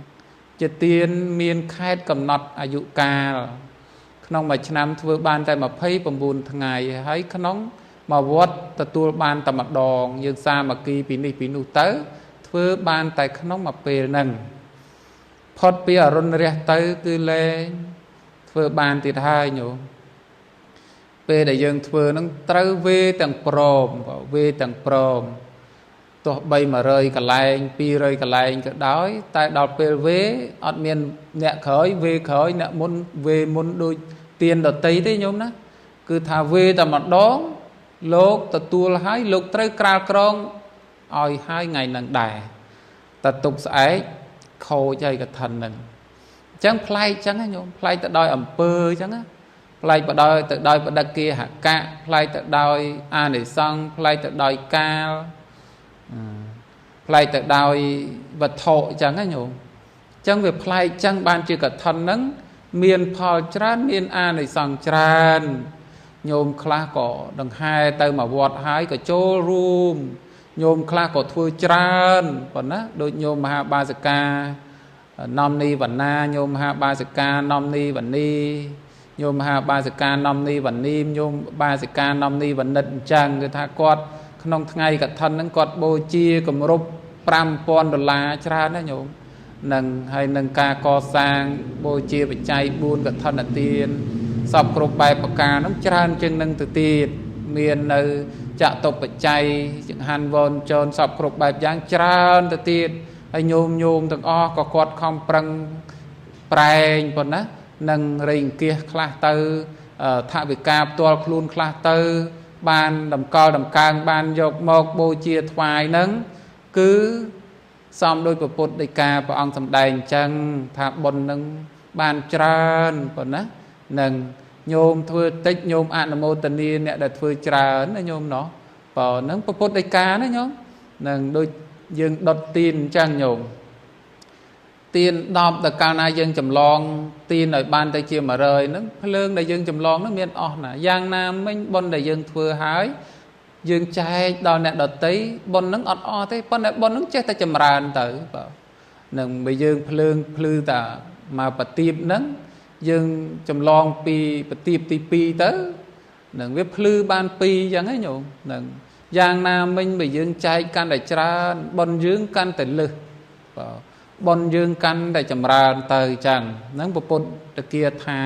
chỉ tiền miền khai cầm nọtอายุ ca khăn mà năm thưa ban tại mà thấy bầm bùn thằng ngày thấy khăn mà vót ta tu ban tầm mặt đòn dương xa mà kỳ pin nụ tới thưa ban tại khăn mà pê nâng phật bia run rè tới cứ lên thưa ban thì hai nhổ về đại dương thưa nó trâu về tầng prom tổ bay mà rơi cả lạnh pi rơi cả lạnh cả đói tại đọt về ở miền nhẹ khởi về khởi nhẹ muốn đôi tiền đợt tây thế nhóm đó cứ thà về tầm mặt đó lốt ta tua hái lốt trâu cào crong oi 2 ngày nặng đài ta tục sải khô chơi cả thần nè chẳng play chẳng á nhôm play tự đòi ẩm pơ chẳng á play tự đòi bật kia hạ ca play tự đòi an để xong play tự đòi cao play tự đòi vật thọ chẳng á nhôm chẳng về play chẳng ban chưa cả thần nắng miền phò trán miền an để xong tràn nhôm kla cỏ đằng hai tay mà vọt hái cả chỗ room nhôm kla cỏ thui tràn còn á đôi nhôm mà ba giờ ca nom ni vần na nhôm ha ba giờ ca nom ni vần ni nhôm ha ba giờ ca nom ni vần ni nhôm ba giờ ca nom ni vần nịnh chàng người ta quát ក្នុងថ្ងៃកឋិនហ្នឹងគាត់បូជាគម្រប់$5,000ច្រើនណាញោមនឹងហើយនឹងការកសាងបូជាបច្ច័យ4កឋិនទានសពគ្រប់បែបប្រការហ្នឹងច្រើនជាងនឹងទៅទៀតមាននៅចតុបច្ច័យចង្ហាន់វនចនសពគ្រប់បែបយ៉ាងច្រើនទៅទៀតហើយញោមទាំងអស់ក៏គាត់ខំប្រឹងប្រែងប៉ុណ្ណានឹងរៃអង្គាសខ្លះទៅថវិកាផ្ទាល់ខ្លួនខ្លះទៅបានតម្កល់តម្កើងបានយកមកបូជាថ្វាយហ្នឹងគឺសមដោយព្រះពុទ្ធដីកាព្រះអង្គសម្ដែងអញ្ចឹងថាបុណ្យនឹងបានច្រើនប៉ុណ្ណានឹងញោមធ្វើតិចញោមអនុមោទនាអ្នកដែលធ្វើច្រើនណាញោមណោះបើហ្នឹងព្រះពុទ្ធដីកាណាញោមនឹងដូចយើងដុតទៀនអញ្ចឹងញោមទៀន10ដល់កាលណាយើងចម្លងទៀនឲ្យបានទៅជា100ហ្នឹងភ្លើងដែលយើងចម្លងហ្នឹងមានអស់ណាយ៉ាងណាមិញបុណ្យដែលយើងធ្វើហើយយើងចែកដល់អ្នកដតីបុណ្យហ្នឹងអត់អស់ទេប៉ុន្តែបុណ្យហ្នឹងចេះតែចម្រើនទៅបាទនឹងបើយើងភ្លើងភ្លឺតាមកប្រទីបហ្នឹងយើងចម្លងពីប្រទីបទី2ទៅនឹងវាភ្លឺបាន2អញ្ចឹងហ៎ញោមនឹងយ៉ាងណាមិញបើយើងចែកកាន់តែច្រើនបុណ្យយើងកាន់តែលឹះបាទបុណ្យយើងកាន់តែចម្រើនទៅអញ្ចឹងហ្នឹងពុទ្ធគាថា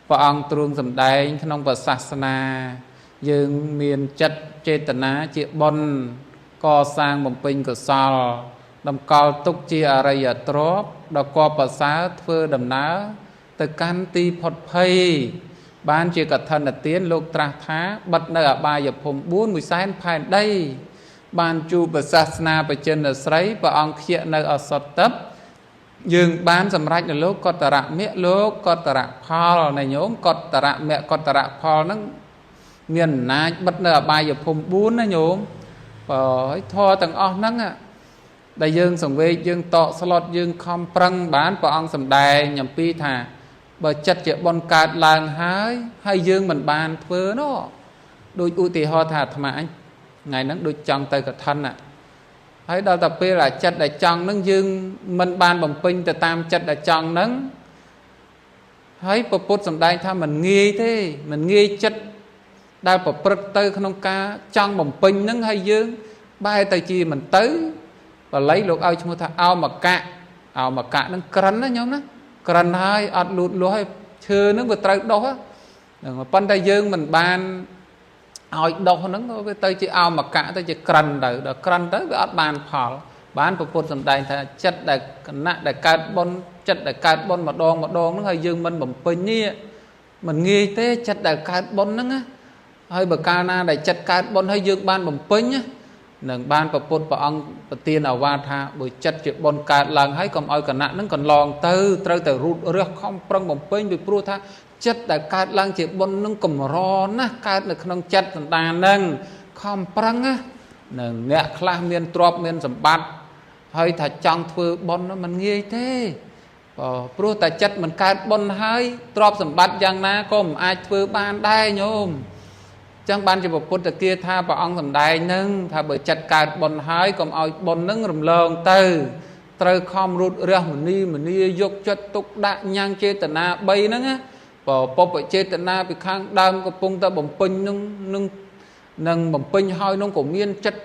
ព្រះអង្គទ្រង់សម្ដែងក្នុងព្រះសាសនាយើងមានចិត្តចេតនាជាបុណ្យកសាងបំពេញកុសលតម្កល់ទុកជាអរិយទ្រព្យដ៏គបប្រសើរធ្វើដំណើរទៅកាន់ទីផុតភ័យបានជាកឋិនទានលោកត្រាស់ថាបិទនៅអបាយភូមិ4 100,000 ផែនដីបានជួបសាសនាបច្ចិនស្រីព្រះអង្គខ្ជានៅអសតទឹកយើងបានសម្រេចនៅលោកកតរៈមគ្គលោកកតរៈផលណាញោមកតរៈមគ្គកតរៈផលហ្នឹងមានអំណាចបិទនៅអបាយភូមិ4ណាញោមបើឲ្យធរទាំងអស់ហ្នឹងដែលយើងសង្វេគយើងតកស្លុតយើងខំប្រឹងបានព្រះអង្គសម្ដែងអំពីថាបើចិត្តជាបុណ្យកើតឡើងហើយយើងមិនបានធ្វើនោះដូចឧទាហរណ៍ថាអាត្មាអញថ្ងៃហ្នឹងដូចចង់ទៅកឋិនហើយដល់តែពេលអាចិត្តដែលចង់ហ្នឹងយើងមិនបានបំពេញទៅតាមចិត្តដែលចង់ហ្នឹងហើយព្រះពុទ្ធសម្ដែងថាមិនងាយទេមិនងាយចិត្តដែលប្រព្រឹត្តទៅក្នុងការចង់បំពេញហ្នឹងហើយយើងបែរទៅជាមិនទៅបល័យលោកឲ្យឈ្មោះថាអោមកៈហ្នឹងក្រិនណាញោមណាក្រិនហើយអត់លូតលាស់ហើយឈើហ្នឹងវាត្រូវដុះហ្នឹងប៉ុន្តែយើងមិនបានឲ្យដុះហ្នឹងវាទៅជាអោមកៈទៅជាក្រិនទៅដល់ក្រិនទៅវាអត់បានផលបានព្រះពុទ្ធសម្ដែងថាចិត្តដែលគណៈដែលកើតបុណ្យចិត្តដែលកើតបុណ្យម្ដងហ្នឹងហើយយើងមិនបំពេញនេះមិនងាយទេចិត្តដែលកើតបុណ្យហ្នឹងណាហើយបើកាលណាដែលចិត្តកើតបុណ្យហើយយើងបានបំពេញណានឹងបានព្រះពុទ្ធព្រះអង្គប្រទានអាវាតថាបើចិត្តជាបុណ្យកើតឡើងហើយកុំឲ្យគណៈហ្នឹងកន្លងទៅត្រូវតែរូតរះខំប្រឹងបំពេញពីព្រោះថាចិត្តដែលកើតឡើងជាបុណ្យនឹងកម្រណាស់កើតនៅក្នុងចិត្តសន្តានហ្នឹងខំប្រឹងណានឹងអ្នកខ្លះមានទ្រព្យមានសម្បត្តិហើយថាចង់ធ្វើបុណ្យមិនងាយទេព្រោះតែចិត្តមិនកើតបុណ្យហើយទ្រព្យសម្បត្តិយ៉ាងណាក៏មិនអាចធ្វើបានដែរញោមចឹងបានជាពុទ្ធគាថាព្រះអង្គសម្ដែងនឹងថាបើចិត្តកើតបុណ្យហើយកុំឲ្យបុណ្យនឹងរំលងទៅត្រូវខំរូតរះមនីយកចិត្តទុកដាក់ញ៉ាំងចេតនា3ហ្នឹងណាពុបចេតនាពីខាងដើមកំពុងតែបំពេញនឹងបំពេញហើយនឹងក៏មានចិត្ត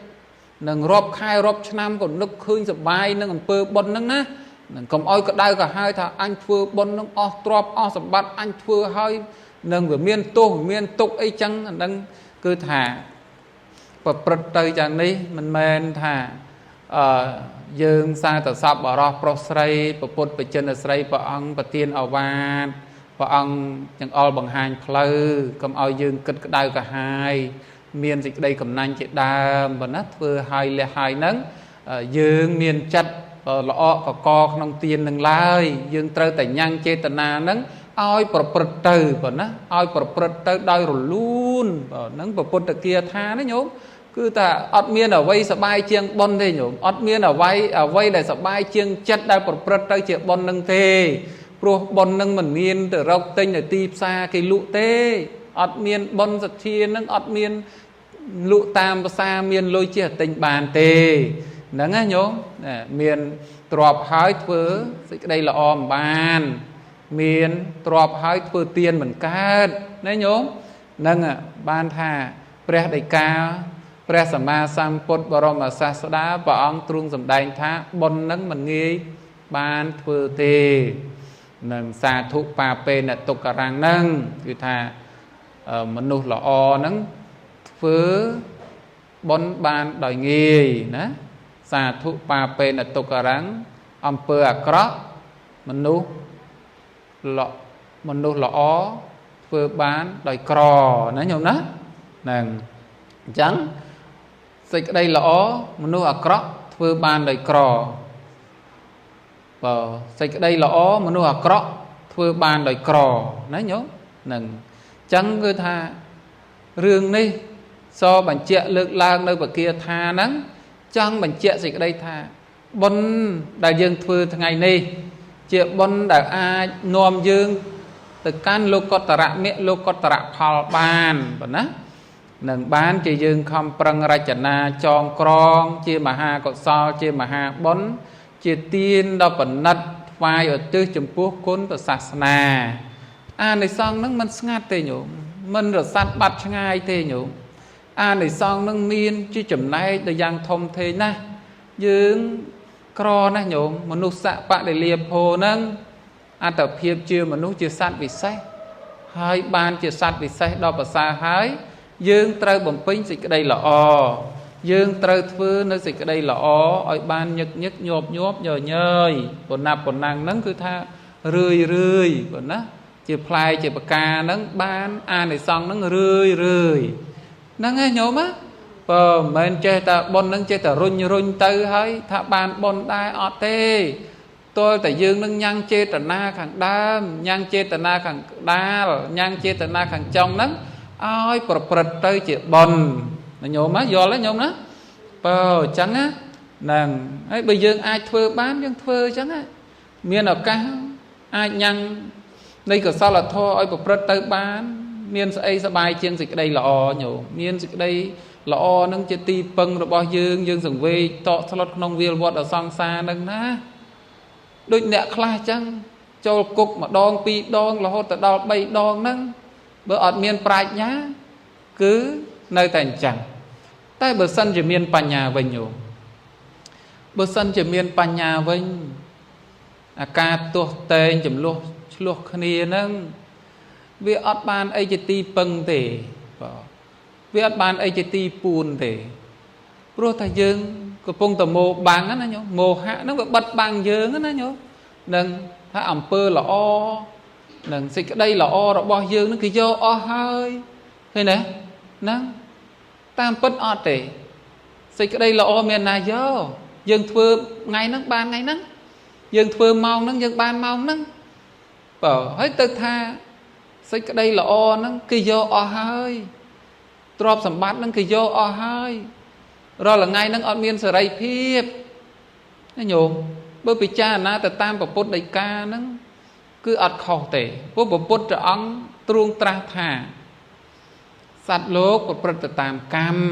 នឹងរាប់ខែរាប់ឆ្នាំក៏នឹកឃើញសប្បាយនឹងអំពើបុណ្យហ្នឹងណានឹងកុំឲ្យក្តៅក៏ហើយថាអញធ្វើបុណ្យនឹងអស់ទ្រព្យអស់សម្បត្តិអញធ្វើហើយនឹងវាមានទោសមានទុកអីចឹងអាហ្នឹងគឺថាប្រព្រឹត្តទៅយ៉ាងនេះមិនមែនថាយើងសារតសពបរោះប្រុសស្រីប្រពុតបចិនស្រីព្រះអង្គប្រទានអាវាតព្រះអង្គចង្អុលបង្ហាញផ្លូវកុំឲ្យយើងគិតក្តៅក្រហាយមានសេចក្តីកំណាញ់ជាដើមប៉ុណ្ណាធ្វើឲ្យលះហើយហ្នឹងយើងមានចិត្តល្អកកក្នុងទាននឹងឡើយយើងត្រូវតែញ៉ាំងចេតនាហ្នឹងឲ្យប្រព្រឹត្តទៅប៉ុណ្ណាឲ្យប្រព្រឹត្តទៅដោយរលូនហ្នឹងព្រះពុទ្ធគាថាណាញោមគឺថាអត់មានអ្វីសបាយជាងបុណ្យទេញោមអត់មានអ្វីដែលសបាយជាងចិត្តដែលប្រព្រឹត្តទៅជាបុណ្យនឹងទេព្រោះបុណ្យនឹងមិនមានទៅរកទិញនៅទីផ្សារគេលក់ទេអត់មានបុណ្យសទ្ធានឹងអត់មានលក់តាមផ្សារមានលុយជាទិញបានទេហ្នឹងណាញោមមានទ្រព្យហើយធ្វើសេចក្តីល្អមិនបានមានទ្រព្យហើយធ្វើទានមិនកើតណាញោមនឹងបានថាព្រះដីកា ព្រះសម្មាសម្ពុទ្ធបរមសាស្តាព្រះអង្គទ្រង់សម្ដែងថាបុណ្យនឹងមិនងាយបានធ្វើទេនឹងសាធុបាពេនតុក្ករាំងនឹងគឺថាមនុស្សល្អនឹងធ្វើបុណ្យបានដោយងាយណាសាធុបាពេនតុក្ករាំងអំពើអាក្រក់មនុស្សល្អធ្វើបានដោយក្រណាញោមណាហ្នឹងអញ្ចឹងសេចក្តីល្អមនុស្សអាក្រក់ធ្វើបានដោយក្របើសេចក្តីល្អមនុស្សអាក្រក់ធ្វើបានដោយក្រណាញោមហ្នឹងអញ្ចឹងគឺថារឿងនេះសបញ្ជាក់លើកឡើងនៅបកាថាហ្នឹងចង់បញ្ជាក់សេចក្តីថាបុណ្យដែលយើងធ្វើថ្ងៃនេះជាបុណ្យដែលអាចនាំយើងទៅកាន់លោកុត្តរមគ្គលោកុត្តរផលបានប៉ុណ្ណានឹងបានជាយើងខំប្រឹងរចនាចងក្រងជាមហាកុសលជាមហាបុណ្យជាទានដ៏ប្រណិតថ្វាយឧទ្ទិសចំពោះគុណព្រះសាសនាអានិសង្ឃនឹងមិនស្ងាត់ទេញោមមិនរសាត់បាត់ឆ្ងាយទេញោមអានិសង្ឃនឹងមានជាចំណែកដ៏យ៉ាងធំធេងណាស់យើងក្រណាស់ញោមមនុស្សសបដិលាភោនឹងអត្តភាពជាមនុស្សជាសត្វវិសេសហើយបានជាសត្វវិសេសដ៏ប្រសើរហើយយើងត្រូវបំពេញសេចក្តីល្អយើងត្រូវធ្វើនៅសេចក្តីល្អឲ្យបានញឹកញឹកញាប់ញាប់ញញយប៉ុណ្ណាប៉ុណ្ណឹងហ្នឹងគឺថារឿយប៉ុណ្ណាជាផ្លែជាផ្កាហ្នឹងបានអានិសង្ឃហ្នឹងរឿយហ្នឹងឯងញោមណាបើមិនមែនចេះតែបុណ្យហ្នឹងចេះតែរុញទៅហើយថាបានបុណ្យដែរអត់ទេទល់តែយើងនឹងញ៉ាំងចេតនាខាងដើមញ៉ាំងចេតនាខាងក្តាលញ៉ាំងចេតនាខាងចុងហ្នឹងឲ្យប្រព្រឹត្តទៅជាបុណ្យញោមណាយល់ទេញោមណាបើអញ្ចឹងណាហ្នឹងហើយបើយើងអាចធ្វើបានយើងធ្វើអញ្ចឹងណាមានឱកាសអាចញ៉ាំងនៃកុសលធម៌ឲ្យប្រព្រឹត្តទៅបានមានស្អីសบายជាងសេចក្តីល្អញោមមានសេចក្តីល្អនឹងជាទីពឹងរបស់យើងសង្វេគតក់ស្លុតក្នុងវាលវត្តអសង្សារនឹងណាដូចអ្នកខ្លះអញ្ចឹងចូលគុកម្ដង2ដងរហូតដល់3ដងហ្នឹងបើអត់មានប្រាជ្ញាគឺនៅតែអញ្ចឹងតែបើសិនជាមានបញ្ញាវិញញោមបើសិនជាមានបញ្ញាវិញអាការទាស់តែងចំនួនឆ្លោះគ្នាហ្នឹងវាអត់បានអីជាទីពឹងទេបាទវាអត់បានអីជាទីពួនទេព្រោះថាយើងកំពុងតែមោបាំងណាញោមមោហៈហ្នឹងវាបិទបាំងយើងណាញោមនឹងថាអំពើល្អនឹងសេចក្តីល្អរបស់យើងនឹងគេយកអស់ហើយឃើញទេហ្នឹងតាមពិតអត់ទេសេចក្តីល្អមានណាយកយើងធ្វើថ្ងៃហ្នឹងបានថ្ងៃហ្នឹងយើងធ្វើម៉ោងហ្នឹងយើងបានម៉ោងហ្នឹងបើហើយទៅថាសេចក្តីល្អហ្នឹងគេយកអស់ហើយទ្រព្យសម្បត្តិហ្នឹងគេយកអស់ហើយរាល់ថ្ងៃហ្នឹងអត់មានសេរីភាពណាញោមបើពិចារណាទៅតាមពុទ្ធដីកាហ្នឹងគឺអត់ខុសទេព្រោះពុទ្ធព្រះអង្គទ្រង់ត្រាស់ថាសត្វលោកប្រព្រឹត្តទៅតាមកម្ម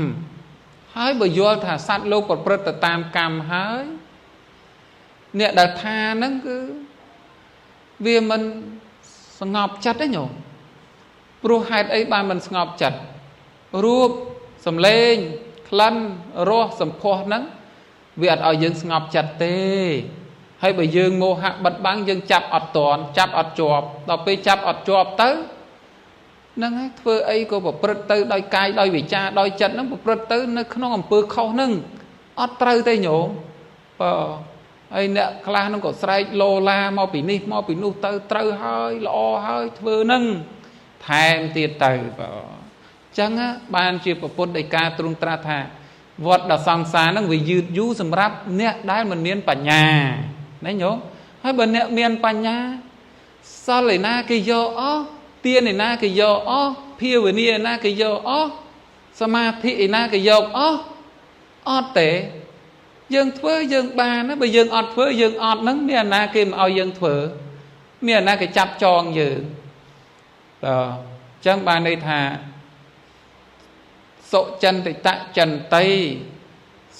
ហើយបើយល់ថាសត្វលោកប្រព្រឹត្តទៅតាមកម្មហើយអ្នកដែលថាហ្នឹងគឺវាមិនស្ងប់ចិត្តទេញោមព្រោះហេតុអីបានមិនស្ងប់ចិត្តរូបសម្លេងក្លិនរសសម្ផស្សហ្នឹងវាអត់ឲ្យយើងស្ងប់ចិត្តទេហើយបើយើងមោហៈបិទបាំងយើងចាប់អត់តន់ចាប់អត់ជាប់ដល់ពេលចាប់អត់ជាប់ទៅហ្នឹងហើយធ្វើអីក៏ប្រព្រឹត្តទៅដោយកាយដោយវាចាដោយចិត្តហ្នឹងប្រព្រឹត្តទៅនៅក្នុងអំពើខុសហ្នឹងអត់ត្រូវទេញោមបើហើយអ្នកខ្លះហ្នឹងក៏ស្រែកលោឡាមកពីនេះមកពីនោះទៅត្រូវហើយល្អហើយធ្វើហ្នឹងថែមទៀតទៅបើអញ្ចឹងបានជាពុទ្ធដីកាទ្រង់ត្រាស់ថាវត្តដ៏សង្សារហ្នឹងវាយឺតយូរសម្រាប់អ្នកដែលមិនមានបញ្ញាណាញោមហើយបើអ្នកមានបញ្ញាសិលឯណាគេយកអស់ទានឯណាគេយកអស់ភាវនាឯណាគេយកអស់សមាធិឯណាគេយកអស់អត់ទេយើងធ្វើយើងបានណាបើយើងអត់ធ្វើយើងអត់ហ្នឹងមានអាណាគេមិនឲ្យយើងធ្វើមានអាណាគេចាប់ចងយើងអញ្ចឹងបានន័យថាសុចិន្តិតចិន្តី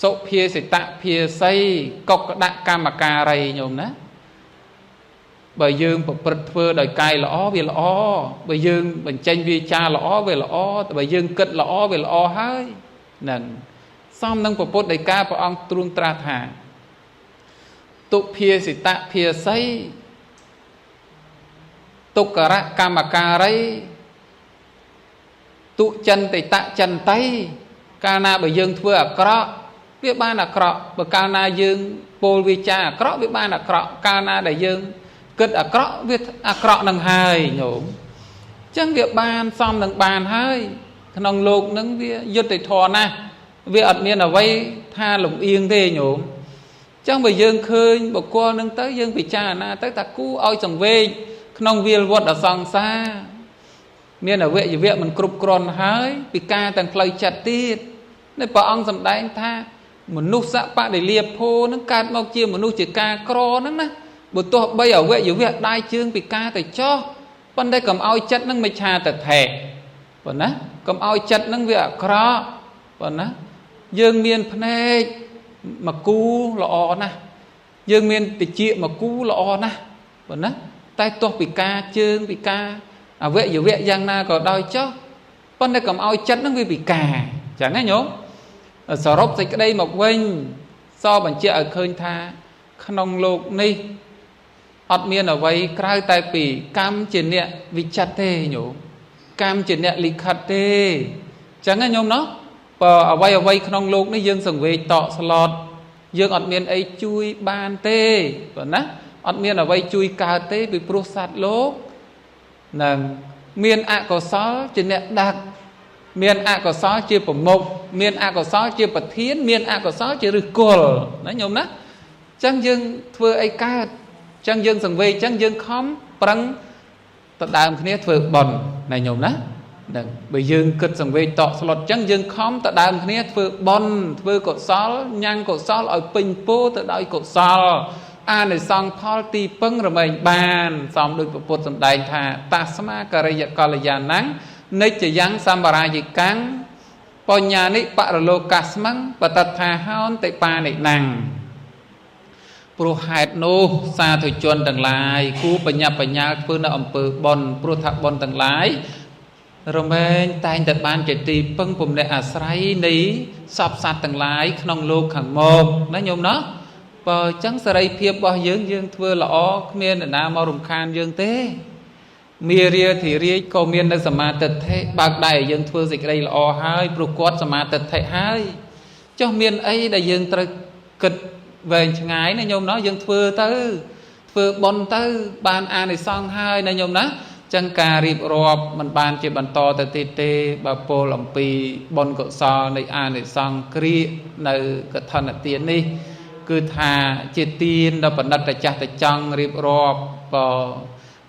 សុភាសិតភាសីកុកដកម្មការីញោមណាបើយើងប្រព្រឹត្តធ្វើដោយកាយល្អវាល្អបើយើងបញ្ចេញវាចាល្អវាល្អតែបើយើងគិតល្អវាល្អហើយ nâng xong nâng bộ đầy ca bà ông truông tra thả tụ phia sĩ tạ phia xây tụ cả rạ ca mà ca rây tụ chân thì tạ chân tay ca na bởi dương thưa ở krọ biết ba là krọ bởi ca na dương bồ vi cha ở krọ biết ba là krọ ca na đại dương kết ở krọ biết ở krọ nâng hai nhổm chẳng việc bàn xong nâng bàn hơi nông lục nâng việc dứt thì thò na việc ẩn miên ở vây tha lụng yên thế nhổm chẳng bởi dương khơi bộ cô nâng tới dương bị cha na tới ta cú ôi chẳng về nông viên vọt ở song xa miền ở vệ viện mình cục còn hơi bị ca tầng plei chặt tiết nên bà ông dầm đánh tha một nút xã bạn để liệp phô nó cắt mau chia một nút chỉ ca cro nó nè một tổ bây ở vệ viện đai chương bị ca tại cho bên đây cầm ao chất nó mới cha tại thẻ còn á cầm ao chất nó việc cro còn á dương miền phê mà cu lọ nè dương miền bị chia mà cu lọ nè còn á tay tổ bị ca chương bị ca à vệ dù vệ giang na có đôi chó con đây cầm ao chất nó bị cà chẳng nghe nhớ ở sở rốc thì cái đây một vinh so bằng chia ở khơi tha không lục ni ọt miên ở vây cài tay bị cam trên nè vì chặt tê nhổ cam trên nè lịch khát tê chẳng nghe nhôm nó ở vây không lục ni dương sừng về tọ slot dương ọt miên ấy chui ban tê còn á ọt miên ở vây chui cà tê bị prosat lốp nâng miền ạ có sáu trên nét đặc miền ạ có sáu chia phẩm mộc miền ạ có sáu chia bậc thiên miền ạ có sáu chia rực cồn nói nhôm đó chẳng dương thưa ai ca chẳng dương sừng về chẳng dương khóm prăng tất đàm kia thưa bòn này nhôm đó nâng bởi dương cực sừng về tọ slot chẳng dương khóm tất đàm kia thưa bòn thưa cột sáu nhang cột sáu ở bình po tất đại cột sáu anh để xong Paul ti pưng rồi mình bàn xong được một sầm đại thà tasma karaya nắng nơi chỉ giăng sambara gì cắn po nhà ní paralo kasmang patatha haon tại pa này nàng pro hạt nô xa thời chuan tầng lại cú banya phương là bờ bon pro thạc bon tầng lái rồi mình tay tận ban chỉ ti pưng cùng để asrai ní sập sạt tầng lái không lô khẳng một nói nhôm nó bờ trắng sợi phiệp bao dương thưa lọ miền ở nam rùm khan dương tế mía ria thì ria câu miền nơi sầm tật thế bạc đại dương thưa dịch đây lọ hai bực quát sầm tật thế hai cho miền ấy đại dương tới kịch về ngái này nhôm nó dương thưa tới thưa bon tới ban an này xong hai này nhôm nó chẳng cà riệp rọp mình ban chỉ bàn to tới tê tê bà po làm pi bon cọ so này an này xong kri nơi cái thân là tiền đi cứ thà chia tiền đó vẫn đặt tại chặt tại trăng riệp rọp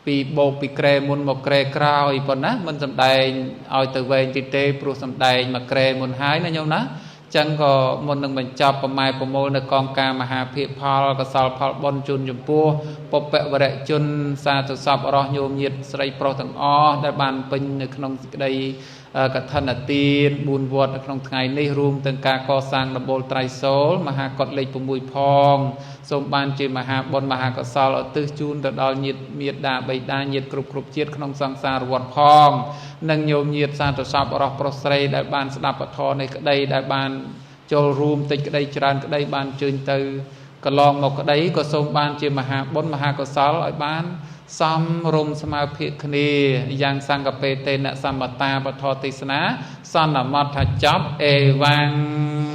bị bột bị kề môn một kề cao thì còn á mình sầm đầy ao từ về chỉ tê pro sầm đầy mà kề môn hái nó nhau ná chẳng có môn đừng mình chọc và mai của môn là con ca mà hà phiệp Paul có sao Paul bon chun chum pua bộc bẹ và đại chun sa từ sập ở nhôm nhiệt sấy pro thằng o đã bàn pin ở trong đây cả thân là tiền buồn vọt ở trong ngày nay room từng ca co sang là bol trai số mà hà cọt lịch của mùi phong xong ban chỉ mà hà bon mà hà có sao ở tư chun từ đó nhiệt miệt đà bảy đa nhiệt cục chiết trong sang xa vọt phong nâng nhôm nhiệt sa từ sập ở pro sấy đại ban đạp ở thò này cái đây đại ban cho room tịch cái đây tràn cái đây ban chơi từ cái lon một cái đấy có xong ban chỉ mà hà bon mà hà có sao ở ban xong rôm sama phiệt khni yang sang cà phê tên là samata bát thọ tây sana san là mát chắp e vang